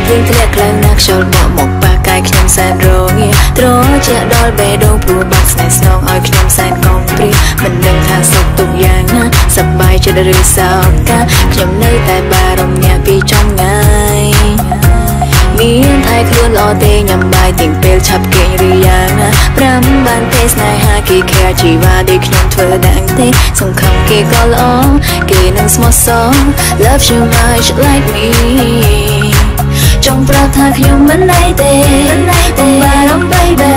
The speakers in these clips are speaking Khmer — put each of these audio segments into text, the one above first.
ព្រៀងធ្លាក់ខ្លាំងណាស់ខ្យល់បក់មកប៉ះកាយខ្ញុំសែនរងាត្រជាដល់បេះដូងព្រោះបាក់ស្នេហ៍ស្នងឲ្យខ្ញុំសែនកំព្រីមិនដឹងថាសុខទុក្ខយ៉ាងណាសប្បាយចិត្តឬសោកកាខ្ញុំនៅតែបារម្ភអ្នកពីចំងាយមានថៃខ្លួនល្អទេញ៉ាំបាយទាំងពេលឆាប់គេងឬយ៉ាងណា5បានទេស្នេហាគេខែជីវ៉ាដូចខ្ញុំធ្វើដែរទេសង្ឃឹមគេក៏ល្អគេនឹងស្មោះសរ Love you much like me ចង់ប្រាប់ថាខ្ញុំមិនណៃទេបារម្ភ baby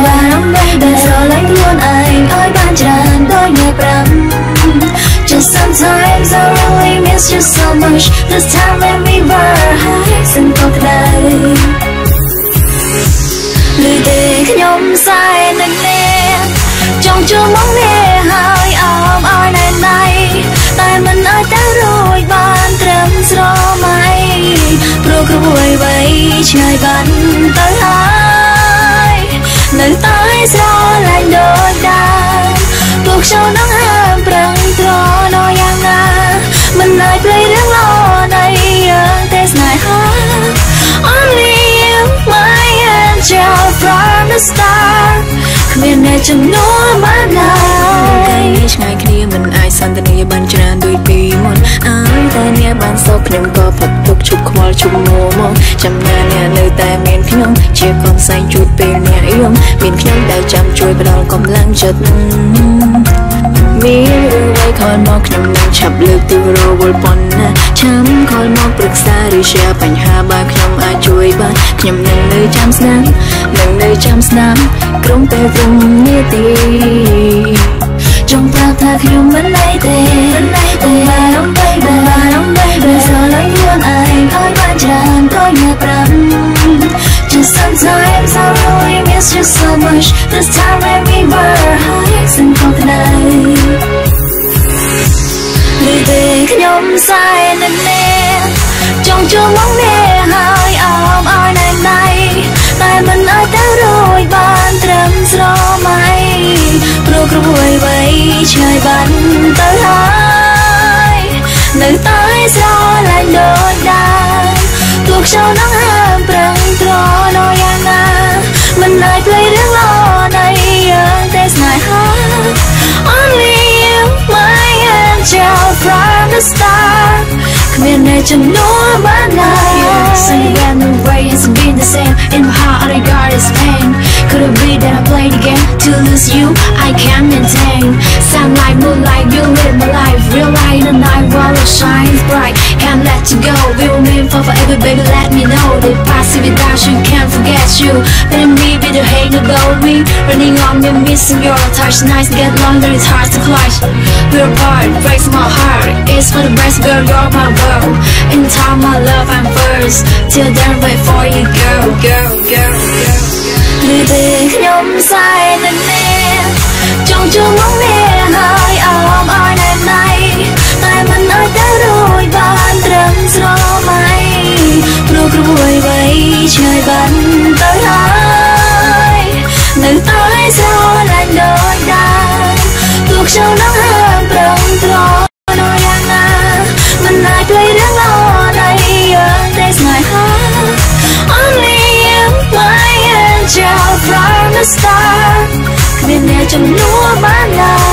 ស្រឡាញ់ខ្លួនឯងឲ្យបានច្រើនដូចអ្នក5Just sometimes I really miss you so much This time when we were high សឹងក៏ក្តៅឬទេខ្ញុំសែននឹងអ្នកចង់ជួបមកអ្នកហើយអមឲ្យណែណៃតែមិនអាចទៅរួចបានត្រឹមស្រមៃព្រោះគ្រួយវ័យឆ្ងាយបានទៅហើយនៅតែស្រឡាញ់ដូចដើមពួកខ្ញុំនឹងហាមប្រឹងត្រណយ៉ាងណាមិនអាចភ្លេចរឿងល្អនៃយើងទេស្នេហា Only you my angel from the start គ្មានអ្នកជំនួសបានឡើយឆ្ងាយគ្នាមិនអាចសន្ទនាបានច្រើនដូចពីមុនឲ្យតែអ្នកបានសុខខ្ញុំក៏ផុតទុកឈប់ខ្វល់ឈប់មួមកចាំណាអ្នកនៅតែមានខ្ញុំជាកូនសែងជួបពេលអ្នកយំមានខ្ញុំដែលចាំជួយផ្ដល់កម្លាំងចិត្តមានរឿងអ្វីខលមកខ្ញុំនឹងឆាប់លើកទៅរវល់ប៉ុណ្ណាឆាំខលមកប្រឹក្សាឬ share បញ្ហាបើខ្ញុំអាចជួយបានខ្ញុំនឹងនៅចាំស្ដាប់ក្រុមពេលព្រំនាទីចង់ប្រាប់ថាខ្ញុំមិនណៃទេបារម្ភ baby ស្រឡាញ់ខ្លួនឯងឲ្យបានច្រើនដូចអ្នក5 Just sometimes I really miss you so much This time when we were high សឹងក៏ក្តៅឬទេខ្ញុំសែននឹងអ្នកចង់ជួបមកអ្នកហើយអមឲ្យណែណៃតែមិនអាចទៅរួចបានត្រឹមស្រមៃព្រោះគ្រួយវ័យឆ្ងាយបានទៅហើយនៅតែស្រឡាញ់ដូចដើមពួកខ្ញុំនឹងហាមប្រឹងត្រណយ៉ាងណាមិនអាចភ្លេចរឿងល្អនៃយើងទេស្នេហា Only you my angel from the start គ្មានអ្នកជំនួសបានឡើយ Sing brand new way hasn't been the same In my heart all I got is pain Could it be that I played again To lose you I can't maintain Sunlight, moonlight, you live my life Real light in the night while it shines bright Can't let you go We will mean for forever baby let me know The past without you can't forget you Better me, better hate about me Running on me, missing your touch Nights get longer, it's hard to clutch We're apart, breaks my heart It's for the best girl, you're my world In time my love I'm first Till then wait for you girl ឬទេខ្ញុំសែននឹងអ្នកចង់ជួបមកអ្នកហើយអមឲ្យណែណៃតែមិនអាចទៅរួចបានត្រឹមស្រមៃព្រោះគ្រួយវ័យឆ្ងាយបានទៅហើយនៅតែស្រឡាញ់ដូចដើមពួកខ្ញុំនឹងហាមប្រឹងត្រណយ៉ាងណាមិនអាចភ្លេចរឿងល្អនៃយើងទេស្នេហា Only you my angel from the start គ្មានអ្នកជំនួសបានឡើយ